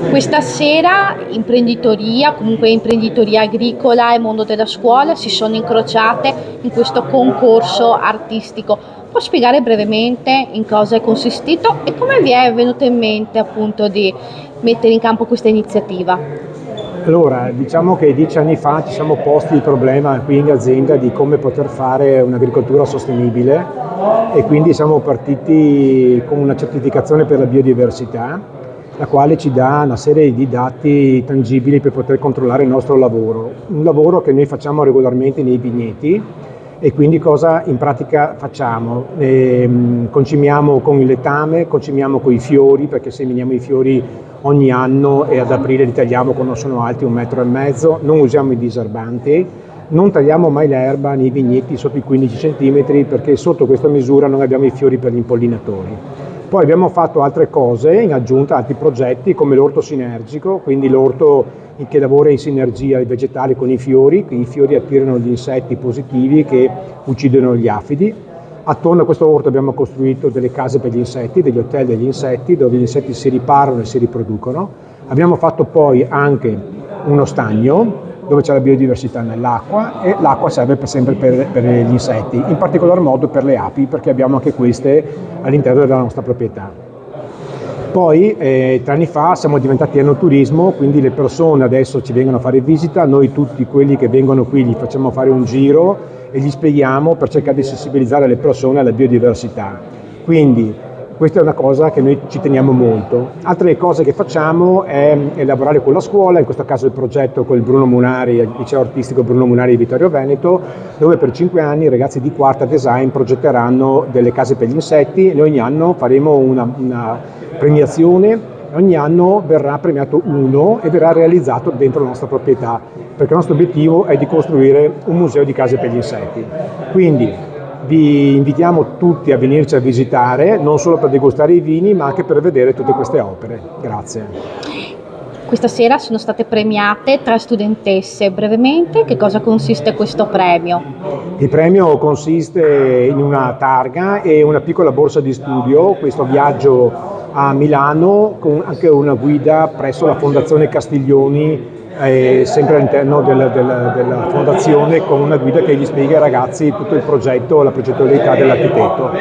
Questa sera imprenditoria, comunque imprenditoria agricola e mondo della scuola si sono incrociate in questo concorso artistico. Può spiegare brevemente in cosa è consistito e come vi è venuto in mente appunto di mettere in campo questa iniziativa? Allora, diciamo che 10 anni fa ci siamo posti il problema qui in azienda di come poter fare un'agricoltura sostenibile e quindi siamo partiti con una certificazione per la biodiversità, la quale ci dà una serie di dati tangibili per poter controllare il nostro lavoro. Un lavoro che noi facciamo regolarmente nei vigneti. E quindi cosa in pratica facciamo? Concimiamo con il letame, concimiamo con i fiori, perché seminiamo i fiori ogni anno e ad aprile li tagliamo quando sono alti 1,5 metri, non usiamo i diserbanti, non tagliamo mai l'erba nei vigneti sotto i 15 centimetri perché sotto questa misura non abbiamo i fiori per gli impollinatori. Poi abbiamo fatto altre cose in aggiunta, altri progetti come l'orto sinergico, quindi l'orto che lavora in sinergia i vegetali con i fiori attirano gli insetti positivi che uccidono gli afidi. Attorno a questo orto abbiamo costruito delle case per gli insetti, degli hotel degli insetti, dove gli insetti si riparano e si riproducono. Abbiamo fatto poi anche uno stagno dove c'è la biodiversità nell'acqua e l'acqua serve sempre per gli insetti, in particolar modo per le api, perché abbiamo anche queste all'interno della nostra proprietà. Poi 3 anni fa siamo diventati enoturismo, quindi le persone adesso ci vengono a fare visita, noi tutti quelli che vengono qui gli facciamo fare un giro e gli spieghiamo per cercare di sensibilizzare le persone alla biodiversità. Quindi questa è una cosa che noi ci teniamo molto. Altre cose che facciamo è lavorare con la scuola, in questo caso il progetto con il Bruno Munari, il liceo artistico Bruno Munari di Vittorio Veneto, dove per 5 anni i ragazzi di quarta design progetteranno delle case per gli insetti e ogni anno faremo una premiazione, ogni anno verrà premiato uno e verrà realizzato dentro la nostra proprietà, perché il nostro obiettivo è di costruire un museo di case per gli insetti. Quindi vi invitiamo tutti a venirci a visitare, non solo per degustare i vini, ma anche per vedere tutte queste opere. Grazie. Questa sera sono state premiate 3 studentesse. Brevemente, che cosa consiste questo premio? Il premio consiste in una targa e una piccola borsa di studio, questo viaggio a Milano con anche una guida presso la Fondazione Castiglioni, sempre all'interno della fondazione, con una guida che gli spiega ai ragazzi tutto il progetto, la progettualità dell'architetto.